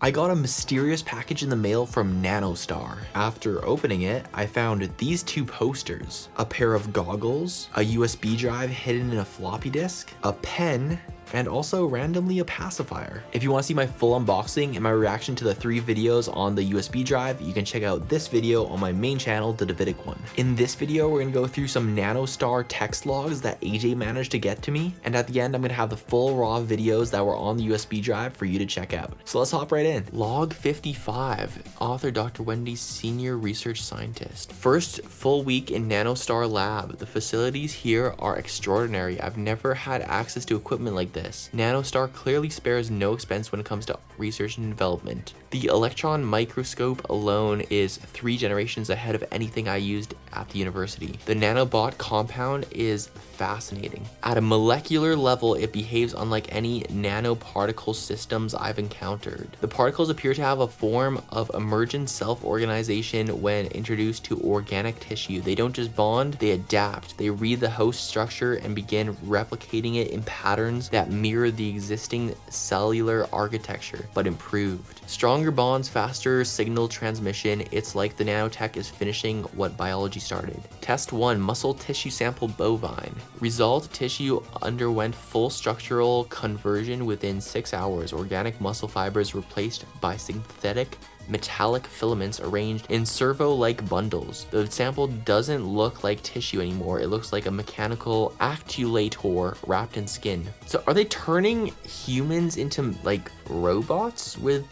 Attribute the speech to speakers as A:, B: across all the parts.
A: I got a mysterious package in the mail from NanoStarr. After opening it, I found these two posters, a pair of goggles, a USB drive hidden in a floppy disk, a pen, and also randomly a pacifier. If you want to see my full unboxing and my reaction to the 3 videos on the USB drive, you can check out this video on my main channel, the Davidic one. In this video, we're gonna go through some NanoStarr text logs that AJ managed to get to me, and at the end, I'm gonna have the full raw videos that were on the USB drive for you to check out. So let's hop right in. Log 55, author Dr. Wendy, senior research scientist. First full week in NanoStarr lab. The facilities here are extraordinary. I've never had access to equipment like this. NanoStarr clearly spares no expense when it comes to research and development. The electron microscope alone is 3 generations ahead of anything I used at the university. The nanobot compound is fascinating. At a molecular level, it behaves unlike any nanoparticle systems I've encountered. The particles appear to have a form of emergent self-organization when introduced to organic tissue. They don't just bond, they adapt. They read the host structure and begin replicating it in patterns that mirror the existing cellular architecture, but improved. Stronger bonds, faster signal transmission. It's like the nanotech is finishing what biology started. Test 1, muscle tissue sample bovine. Result, tissue underwent full structural conversion within 6 hours. Organic muscle fibers replaced by synthetic metallic filaments arranged in servo-like bundles. The sample doesn't look like tissue anymore. It looks like a mechanical actuator wrapped in skin. So are they turning humans into like robots with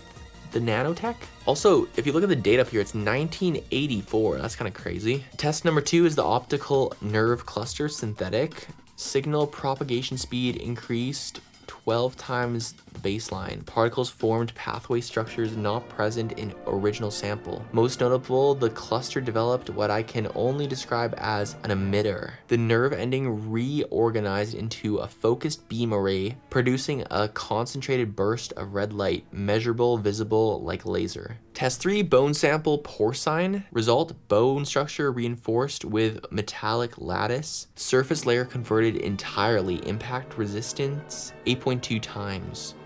A: the nanotech? Also, if you look at the date up here, it's 1984. That's kind of crazy. Test number 2 is the optical nerve cluster, synthetic. Signal propagation speed increased 12 times the baseline. Particles formed pathway structures not present in original sample. Most notable, the cluster developed what I can only describe as an emitter. The nerve ending reorganized into a focused beam array, producing a concentrated burst of red light, measurable, visible like laser. Test 3, bone sample porcine. Result, bone structure reinforced with metallic lattice. Surface layer converted entirely. Impact resistance 8.2 times.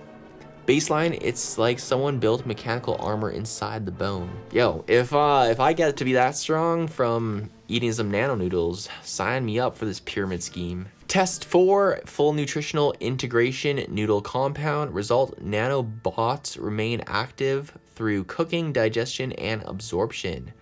A: Baseline, it's like someone built mechanical armor inside the bone. Yo, if I get to be that strong from eating some nano noodles, sign me up for this pyramid scheme. Test 4, full nutritional integration noodle compound. Result, nanobots remain active through cooking, digestion, and absorption.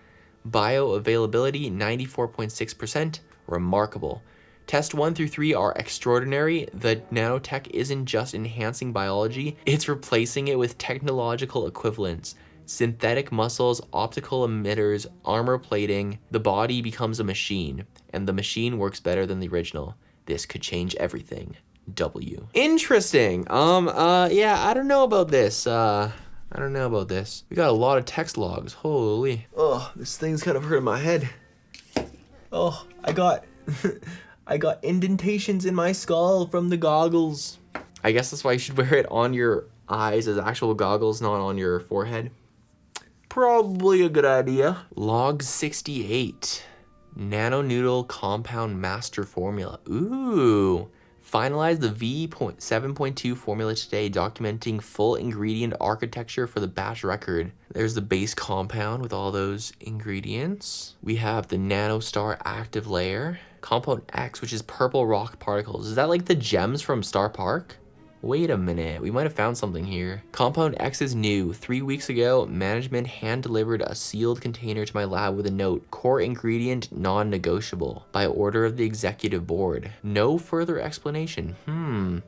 A: Bioavailability 94.6%, remarkable. Test 1 through 3 are extraordinary. The nanotech isn't just enhancing biology, it's replacing it with technological equivalents. Synthetic muscles, optical emitters, armor plating. The body becomes a machine, and the machine works better than the original. This could change everything. W. Interesting. Yeah, I don't know about this. I don't know about this. We got a lot of text logs. Holy. Oh, this thing's kind of hurting my head. Oh, I got I got indentations in my skull from the goggles. I guess that's why you should wear it on your eyes as actual goggles, not on your forehead. Probably a good idea. Log 68. Nano noodle compound master formula. Ooh. Finalized the V7.2 formula today, documenting full ingredient architecture for the batch record. There's the base compound with all those ingredients. We have the NanoStarr active layer. Compound X, which is purple rock particles. Is that like the gems from Star Park? Wait a minute, we might have found something here. Compound X is new. 3 weeks ago, management hand-delivered a sealed container to my lab with a note, core ingredient non-negotiable, by order of the executive board. No further explanation.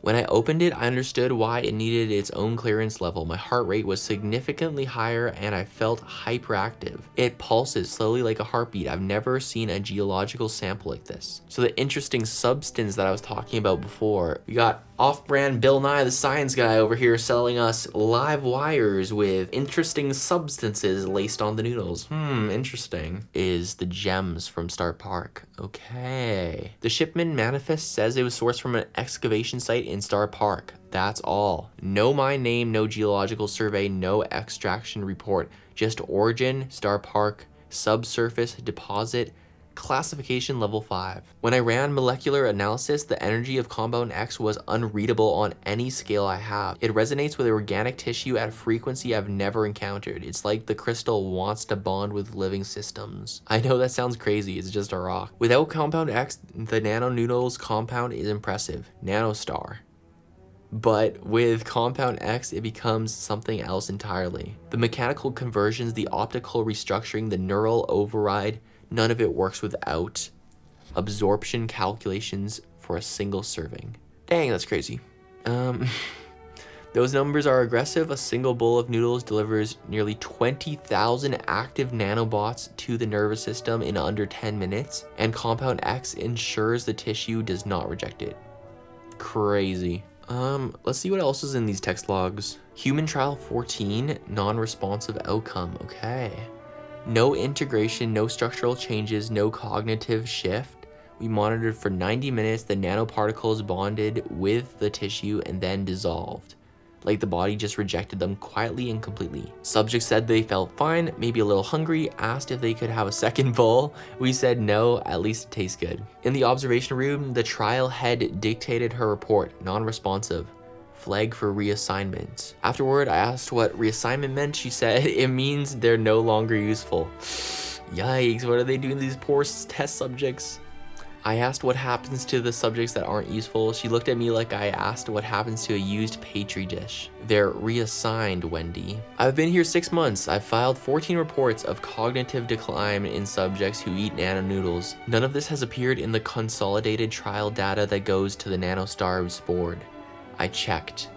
A: When I opened it, I understood why it needed its own clearance level. My heart rate was significantly higher and I felt hyperactive. It pulses slowly like a heartbeat. I've never seen a geological sample like this. So the interesting substance that I was talking about before, we got off-brand Bill Nye the Science Guy over here selling us live wires with interesting substances laced on the noodles. Interesting. Is the gems from Star Park. Okay. The shipment manifest says it was sourced from an excavation site in Star Park. That's all. No mine name, no geological survey, no extraction report. Just origin, Star Park, subsurface deposit, Classification level 5. When I ran molecular analysis, the energy of compound X was unreadable on any scale I have. It resonates with organic tissue at a frequency I've never encountered. It's like the crystal wants to bond with living systems. I know that sounds crazy, it's just a rock. Without compound X, the Nano Noodles compound is impressive. NanoStarr. But with compound X, it becomes something else entirely. The mechanical conversions, the optical restructuring, the neural override, none of it works without absorption calculations for a single serving. Dang, that's crazy. Those numbers are aggressive. A single bowl of noodles delivers nearly 20,000 active nanobots to the nervous system in under 10 minutes, and compound X ensures the tissue does not reject it. Crazy. Let's see what else is in these text logs. Human trial 14, non-responsive outcome. Okay. No integration, no structural changes, no cognitive shift. We monitored for 90 minutes. The nanoparticles bonded with the tissue and then dissolved. Like the body just rejected them quietly and completely. Subjects said they felt fine, maybe a little hungry, asked if they could have a second bowl. We said no, at least it tastes good. In the observation room, the trial head dictated her report, non-responsive. Flag for reassignment. Afterward, I asked what reassignment meant. She said it means they're no longer useful. Yikes, what are they doing to these poor test subjects? I asked what happens to the subjects that aren't useful. She looked at me like I asked what happens to a used Petri dish. They're reassigned, Wendy. I've been here 6 months. I've filed 14 reports of cognitive decline in subjects who eat nano noodles. None of this has appeared in the consolidated trial data that goes to the NanoStar's board. I checked.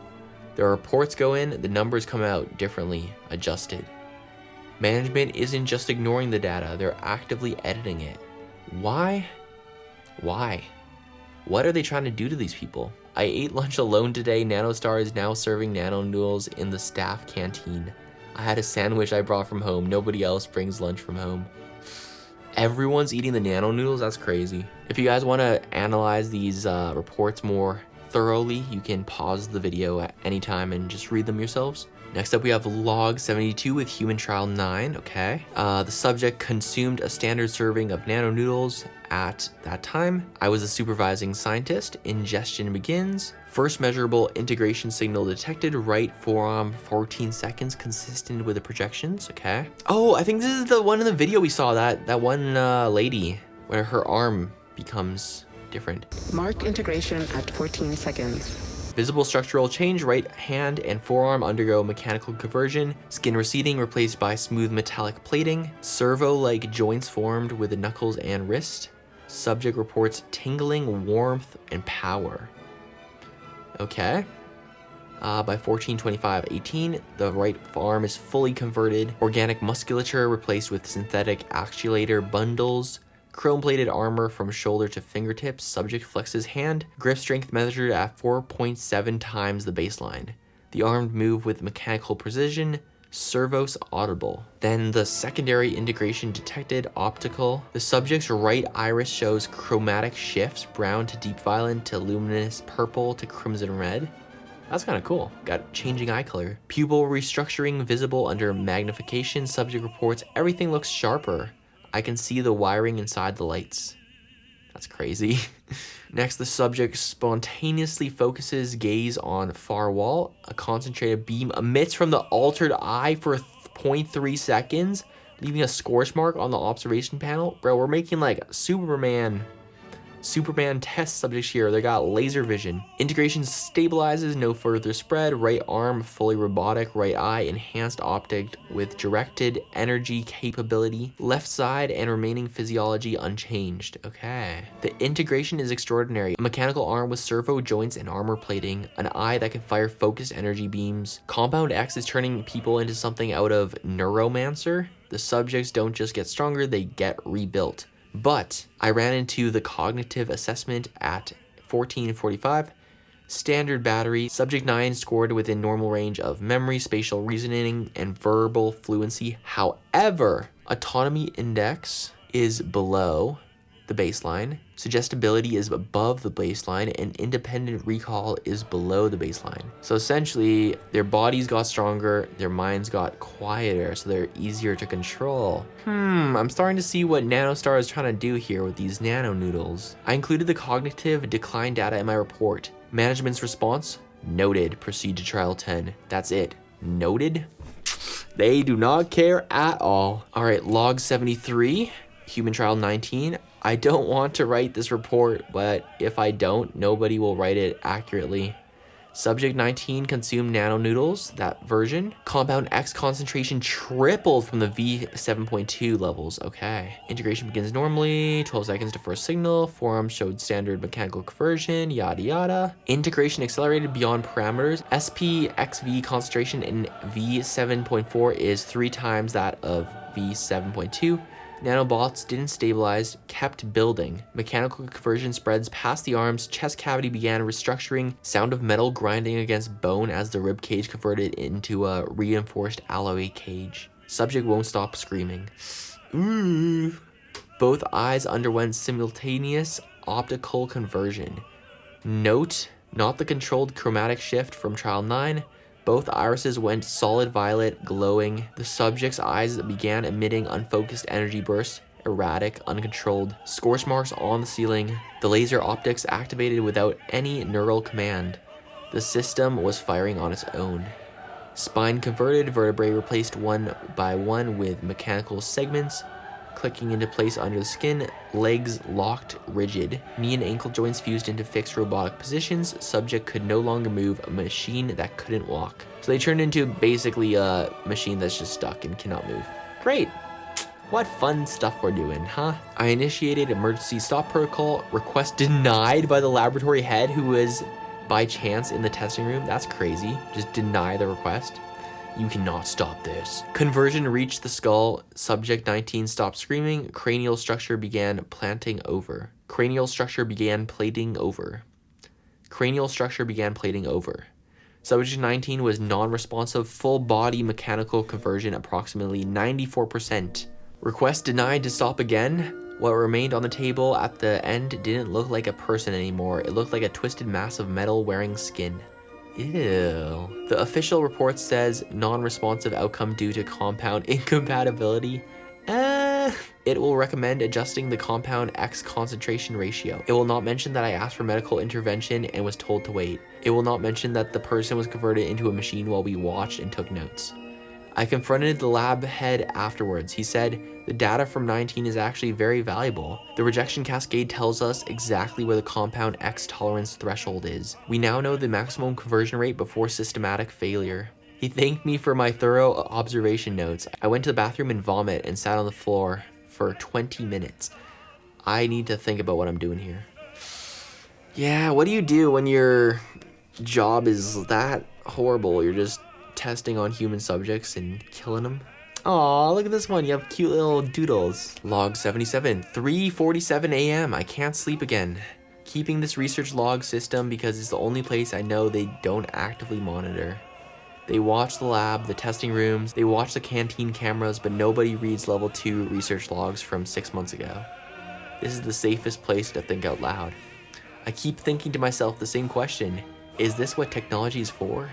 A: The reports go in, the numbers come out differently, adjusted. Management isn't just ignoring the data, they're actively editing it. Why? Why? What are they trying to do to these people? I ate lunch alone today. NanoStarr is now serving nano noodles in the staff canteen. I had a sandwich I brought from home. Nobody else brings lunch from home. Everyone's eating the nano noodles? That's crazy. If you guys want to analyze these reports more thoroughly, you can pause the video at any time and just read them yourselves. Next up, we have log 72 with human trial 9, okay. The subject consumed a standard serving of nano noodles at that time. I was a supervising scientist. Ingestion begins. First measurable integration signal detected, right forearm 14 seconds, consistent with the projections, okay. Oh, I think this is the one in the video we saw, that one lady where her arm becomes different.
B: Mark integration at 14 seconds.
A: Visible structural change, right hand and forearm undergo mechanical conversion, skin receding replaced by smooth metallic plating, servo-like joints formed with the knuckles and wrist. Subject reports tingling, warmth, and power. Okay. By 14:25:18, the right arm is fully converted, organic musculature replaced with synthetic actuator bundles, chrome-plated armor from shoulder to fingertips. Subject flexes hand. Grip strength measured at 4.7 times the baseline. The arm moved with mechanical precision. Servos audible. Then the secondary integration detected, optical. The subject's right iris shows chromatic shifts, brown to deep violet to luminous purple to crimson red. That's kind of cool. Got changing eye color. Pupil restructuring visible under magnification. Subject reports everything looks sharper. I can see the wiring inside the lights. That's crazy. Next, the subject spontaneously focuses gaze on far wall. A concentrated beam emits from the altered eye for 0.3 seconds, leaving a scorch mark on the observation panel. Bro, we're making like Superman test subjects here. They got laser vision. Integration stabilizes, no further spread. Right arm fully robotic. Right eye enhanced optic with directed energy capability. Left side and remaining physiology unchanged. Okay. The integration is extraordinary. A mechanical arm with servo joints and armor plating. An eye that can fire focused energy beams. Compound X is turning people into something out of Neuromancer. The subjects don't just get stronger, they get rebuilt. But I ran into the cognitive assessment at 14:45. Standard battery. Subject 9 scored within normal range of memory, spatial reasoning, and verbal fluency. However, autonomy index is below the baseline. Suggestibility is above the baseline, and independent recall is below the baseline. So essentially, their bodies got stronger, their minds got quieter, so they're easier to control. I'm starting to see what NanoStarr is trying to do here with these nano noodles. I included the cognitive decline data in my report. Management's response? Noted. Proceed to trial 10. That's it. Noted? They do not care at all. All right, log 73, human trial 19. I don't want to write this report, but if I don't, nobody will write it accurately. Subject 19 consumed nano noodles, that version. Compound X concentration tripled from the V7.2 levels. Okay. Integration begins normally, 12 seconds to first signal. Forum showed standard mechanical conversion, yada yada. Integration accelerated beyond parameters. SPXV concentration in V7.4 is 3 times that of V7.2. Nanobots didn't stabilize, kept building. Mechanical conversion spreads past the arms, chest cavity began restructuring, sound of metal grinding against bone as the rib cage converted into a reinforced alloy cage. Subject won't stop screaming. Ooh. Both eyes underwent simultaneous optical conversion. Note, not the controlled chromatic shift from trial 9. Both irises went solid violet, glowing. The subject's eyes began emitting unfocused energy bursts, erratic, uncontrolled. Scorch marks on the ceiling. The laser optics activated without any neural command. The system was firing on its own. Spine converted, vertebrae replaced one by one with mechanical segments, clicking into place under the skin, legs locked rigid, knee and ankle joints fused into fixed robotic positions. Subject could no longer move, a machine that couldn't walk. So they turned into basically a machine that's just stuck and cannot move. Great. What fun stuff we're doing, huh? I initiated emergency stop protocol, request denied by the laboratory head who was by chance in the testing room. That's crazy. Just deny the request. You cannot stop this. Conversion reached the skull. Subject 19 stopped screaming. Cranial structure began planting over. Cranial structure began plating over. Cranial structure began plating over. Subject 19 was non-responsive. Full body mechanical conversion approximately 94%. Request denied to stop again. What remained on the table at the end didn't look like a person anymore. It looked like a twisted mass of metal wearing skin. Ew. The official report says non-responsive outcome due to compound incompatibility. It will recommend adjusting the compound X concentration ratio. It will not mention that I asked for medical intervention and was told to wait. It will not mention that the person was converted into a machine while we watched and took notes. I confronted the lab head afterwards. He said, the data from 19 is actually very valuable. The rejection cascade tells us exactly where the compound X tolerance threshold is. We now know the maximum conversion rate before systematic failure. He thanked me for my thorough observation notes. I went to the bathroom and vomit and sat on the floor for 20 minutes. I need to think about what I'm doing here. Yeah, what do you do when your job is that horrible? You're just testing on human subjects and killing them. Aw, look at this one. You have cute little doodles. Log 77, 3:47 a.m. I can't sleep again. Keeping this research log system because it's the only place I know they don't actively monitor. They watch the lab, the testing rooms, they watch the canteen cameras, but nobody reads level 2 research logs from 6 months ago. This is the safest place to think out loud. I keep thinking to myself the same question. Is this what technology is for?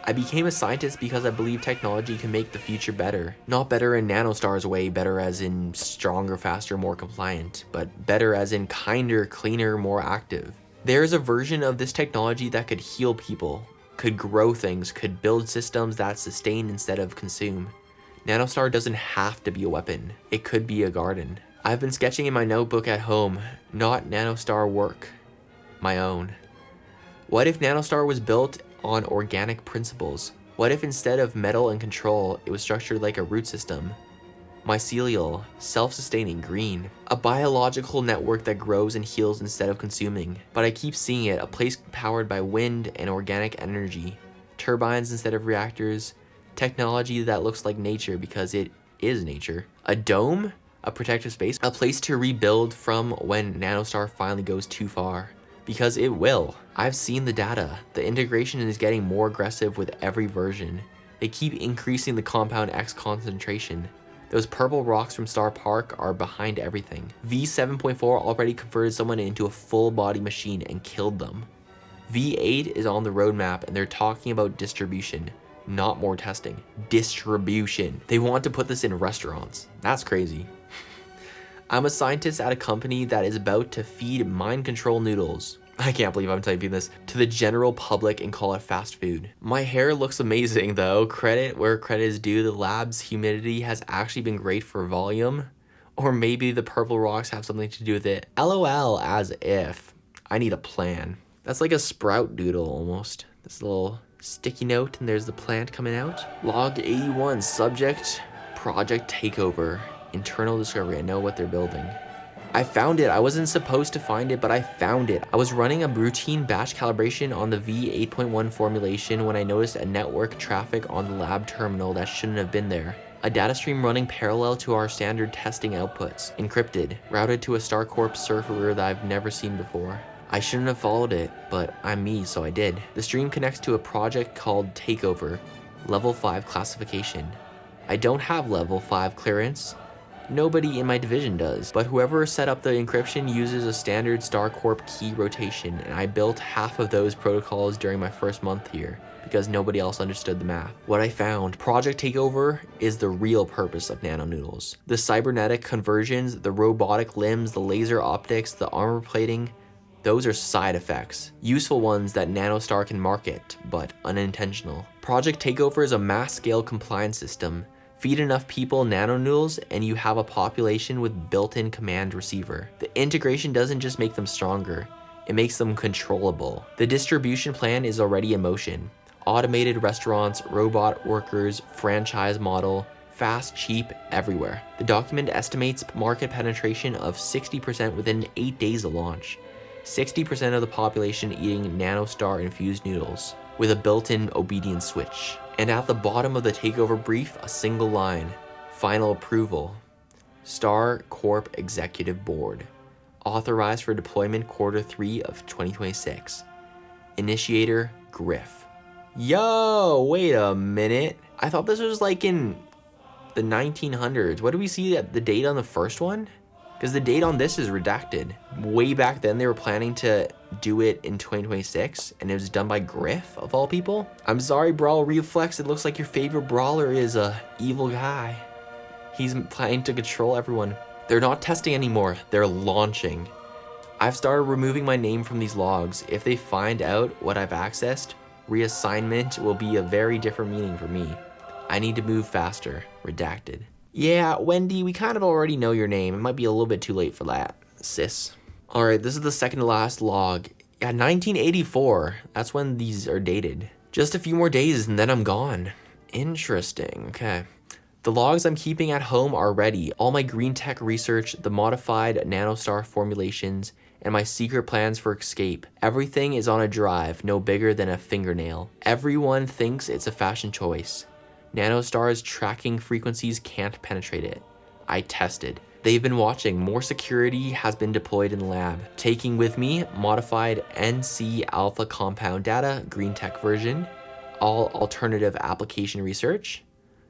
A: I became a scientist because I believe technology can make the future better. Not better in NanoStarr's way, better as in stronger, faster, more compliant, but better as in kinder, cleaner, more active. There is a version of this technology that could heal people, could grow things, could build systems that sustain instead of consume. NanoStarr doesn't have to be a weapon. It could be a garden. I've been sketching in my notebook at home, not NanoStarr work, my own. What if NanoStarr was built on organic principles? What if instead of metal and control, it was structured like a root system? Mycelial, self-sustaining, green. A biological network that grows and heals instead of consuming. But I keep seeing it, a place powered by wind and organic energy. Turbines instead of reactors. Technology that looks like nature because it is nature. A dome? A protective space? A place to rebuild from when NanoStarr finally goes too far. Because it will. I've seen the data. The integration is getting more aggressive with every version. They keep increasing the compound X concentration. Those purple rocks from Star Park are behind everything. V7.4 already converted someone into a full body machine and killed them. V8 is on the roadmap and they're talking about distribution, not more testing. Distribution. They want to put this in restaurants. That's crazy. I'm a scientist at a company that is about to feed mind control noodles. I can't believe I'm typing this to the general public and call it fast food. My hair looks amazing though. Credit where credit is due. The lab's humidity has actually been great for volume. Or maybe the purple rocks have something to do with it. LOL, as if. I need a plan. That's like a sprout doodle almost. This little sticky note and there's the plant coming out. Log 81, subject, project takeover, internal discovery. I know what they're building. I found it. I wasn't supposed to find it, but I found it. I was running a routine batch calibration on the V8.1 formulation when I noticed a network traffic on the lab terminal that shouldn't have been there. A data stream running parallel to our standard testing outputs, encrypted, routed to a StarCorp server that I've never seen before. I shouldn't have followed it, but I'm me, so I did. The stream connects to a project called Takeover, level 5 classification. I don't have level 5 clearance. Nobody in my division does, but whoever set up the encryption uses a standard StarCorp key rotation, and I built half of those protocols during my first month here because nobody else understood the math. What I found, Project Takeover is the real purpose of nano noodles. The cybernetic conversions, the robotic limbs, the laser optics, the armor plating, those are side effects. Useful ones that NanoStarr can market, but unintentional. Project Takeover is a mass-scale compliance system. Feed enough people nano noodles and you have a population with built-in command receiver. The integration doesn't just make them stronger, it makes them controllable. The distribution plan is already in motion. Automated restaurants, robot workers, franchise model, fast, cheap, everywhere. The document estimates market penetration of 60% within 8 days of launch. 60% of the population eating NanoStarr infused noodles with a built-in obedience switch. And at the bottom of the takeover brief, a single line, final approval, StarCorp Executive Board, authorized for deployment Q3 of 2026. Initiator, Griff. Yo, wait a minute. I thought this was like in the 1900s. What do we see at the date on the first one? Because the date on this is redacted. Way back then, they were planning to do it in 2026, and it was done by Griff, of all people. I'm sorry, Brawl Reflex, it looks like your favorite brawler is a evil guy. He's planning to control everyone. They're not testing anymore, they're launching. I've started removing my name from these logs. If they find out what I've accessed, reassignment will be a very different meaning for me. I need to move faster. Redacted. Yeah, Wendy, we kind of already know your name. It might be a little bit too late for that, sis. All right, this is the second to last log. Yeah, 1984. That's when these are dated. Just a few more days and then I'm gone. Interesting, okay. The logs I'm keeping at home are ready. All my green tech research, the modified NanoStarr formulations, and my secret plans for escape. Everything is on a drive, no bigger than a fingernail. Everyone thinks it's a fashion choice. NanoStarr's tracking frequencies can't penetrate it. I tested. They've been watching. More security has been deployed in the lab. Taking with me modified NC alpha compound data, green tech version, all alternative application research,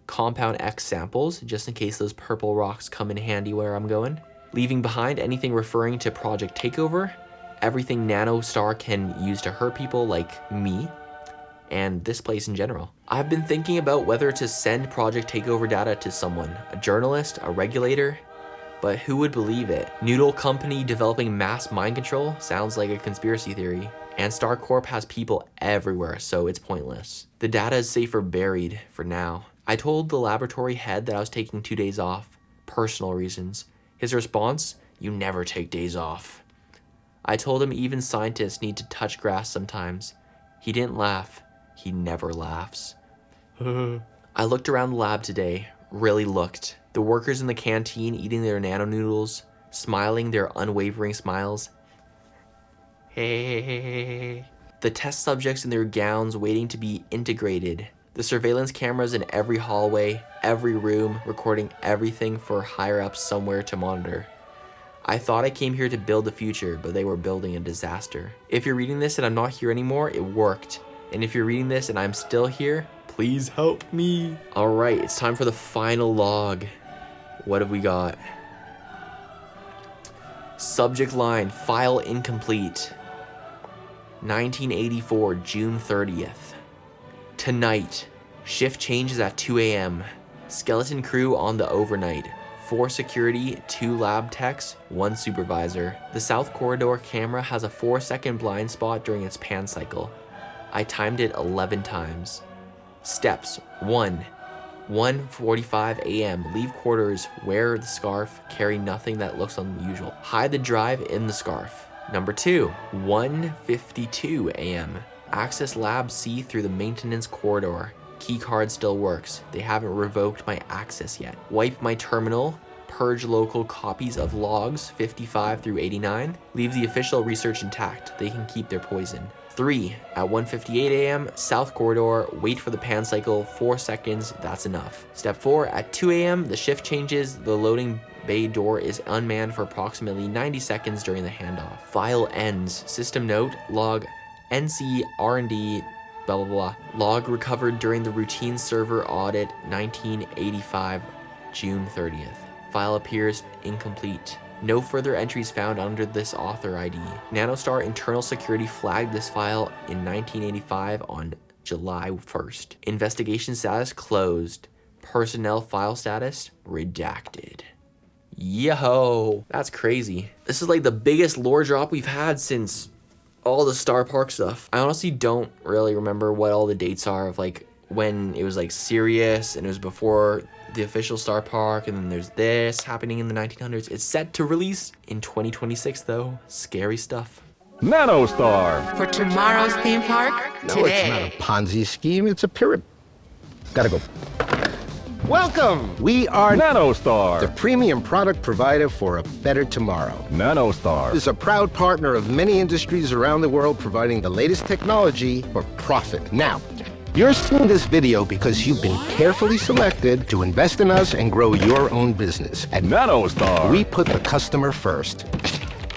A: compound X samples, just in case those purple rocks come in handy where I'm going, leaving behind anything referring to Project Takeover, everything NanoStarr can use to hurt people like me, and this place in general. I've been thinking about whether to send Project Takeover data to someone, a journalist, a regulator, but who would believe it? Noodle company developing mass mind control sounds like a conspiracy theory, and StarCorp has people everywhere, so it's pointless. The data is safer buried for now. I told the laboratory head that I was taking 2 days off, personal reasons. His response, "You never take days off." I told him even scientists need to touch grass sometimes. He didn't laugh. He never laughs. I looked around the lab today, really looked. The workers in the canteen eating their nano noodles, smiling their unwavering smiles. Hey. The test subjects in their gowns waiting to be integrated. The surveillance cameras in every hallway, every room, recording everything for higher ups somewhere to monitor. I thought I came here to build the future, but they were building a disaster. If you're reading this and I'm not here anymore, it worked. And if you're reading this and I'm still here, please help me. All right, it's time for the final log. What have we got? Subject line, file incomplete. 1984, June 30th. Tonight, shift changes at 2 a.m. Skeleton crew on the overnight. 4 security, 2 lab techs, 1 supervisor. The south corridor camera has a 4-second blind spot during its pan cycle. I timed it 11 times. Steps: 1. 1:45 a.m. Leave quarters, wear the scarf, carry nothing that looks unusual. Hide the drive in the scarf. Number 2. 1:52 a.m. Access lab C through the maintenance corridor. Key card still works. They haven't revoked my access yet. Wipe my terminal. Purge local copies of logs 55 through 89. Leave the official research intact. They can keep their poison. 3. At 1:58 a.m. South corridor. Wait for the pan cycle. 4 seconds. That's enough. Step 4. At 2 a.m. the shift changes. The loading bay door is unmanned for approximately 90 seconds during the handoff. File ends. System note. Log NC R&D blah blah blah. Log recovered during the routine server audit 1985 June 30th. File appears incomplete. No further entries found under this author ID. NanoStarr internal security flagged this file in 1985 on July 1st. Investigation status closed. Personnel file status redacted. Yo, that's crazy. This is like the biggest lore drop we've had since all the Star Park stuff. I honestly don't really remember what all the dates are of like when it was like serious and it was before the official Star Park, and then there's this happening in the 1900s. It's set to release in 2026 though. Scary stuff.
C: NanoStarr.
B: For tomorrow's theme park,
D: No,
B: today.
D: it's not a Ponzi scheme. It's a pyramid. Gotta go. Welcome! We are the
C: NanoStarr.
D: premium product provider for a better tomorrow.
C: NanoStarr.
D: Is a proud partner of many industries around the world providing the latest technology for profit. Now, you're seeing this video because you've been carefully selected to invest in us and grow your own business. At
C: NanoStarr.
D: we put the customer first.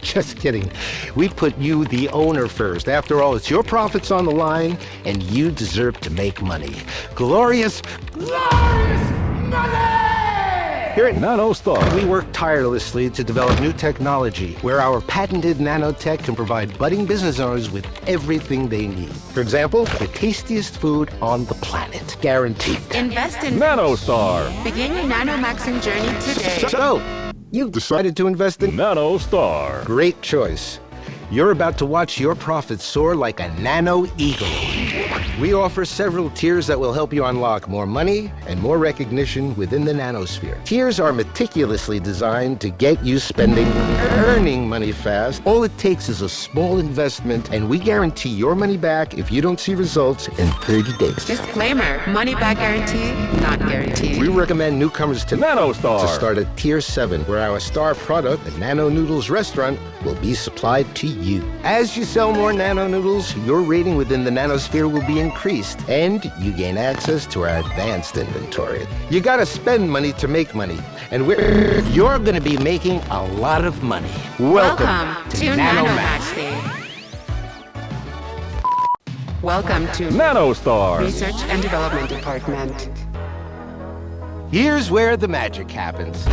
D: Just kidding. We put you, the owner, first. After all, it's your profits on the line, and you deserve to make money. Glorious, glorious money! Here at
C: NanoStarr.
D: we work tirelessly to develop new technology where our patented nanotech can provide budding business owners with everything they need. For example, the tastiest food on the planet. Guaranteed.
B: Invest in.
C: NanoStarr.
B: Begin your nanomaxing journey today.
D: So, you've decided to invest in
C: NanoStarr.
D: Great choice. You're about to watch your profits soar like a nano eagle. We offer several tiers that will help you unlock more money and more recognition within the nanosphere. Tiers are meticulously designed to get you spending, earning money fast. All it takes is a small investment, and we guarantee your money back if you don't see results in 30 days.
B: Disclaimer, money back guarantee, not guaranteed.
D: We recommend newcomers to
C: NanoStarr.
D: start at Tier 7, where our star product, the Nano Noodles restaurant, will be supplied to you. As you sell more Nano Noodles, your rating within the nanosphere will be increased, and you gain access to our advanced inventory. You gotta spend money to make money, and you're gonna be making a lot of money.
B: Welcome to nanomaxing. Welcome to
C: NanoStarr.
B: Research and Development Department.
D: Here's where the magic happens.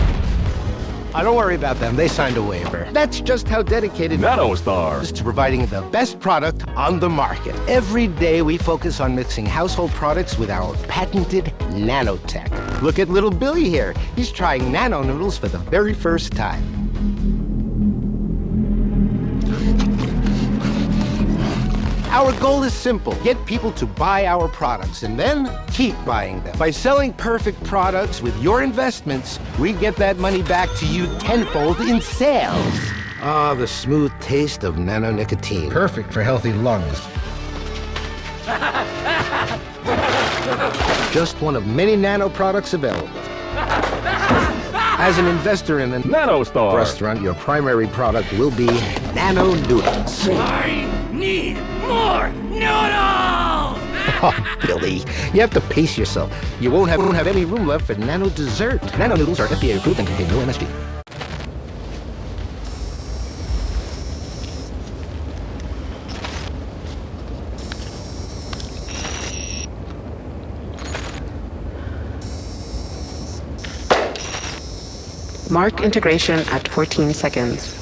D: Don't worry about them, they signed a waiver. That's just how dedicated
C: NanoStarr.
D: is to providing the best product on the market. Every day we focus on mixing household products with our patented nanotech. Look at little Billy here. He's trying nano noodles for the very first time. Our goal is simple. Get people to buy our products and then keep buying them. By selling perfect products with your investments, we get that money back to you tenfold in sales. Ah, the smooth taste of nano nicotine. Perfect for healthy lungs. Just one of many nano products available. As an investor in a
C: NanoStarr.
D: restaurant, your primary product will be nano noodles.
E: I need more noodles!
D: Oh, Billy, you have to pace yourself. You won't have any room left for nano dessert. Nano noodles are FDA approved and contain no MSG.
B: Mark integration at 14 seconds.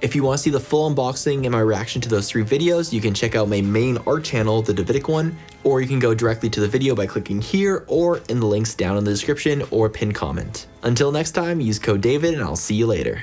A: If you want to see the full unboxing and my reaction to those 3 videos, you can check out my main art channel, the Davidic one, or you can go directly to the video by clicking here or in the links down in the description or pinned comment. Until next time, use code David and I'll see you later.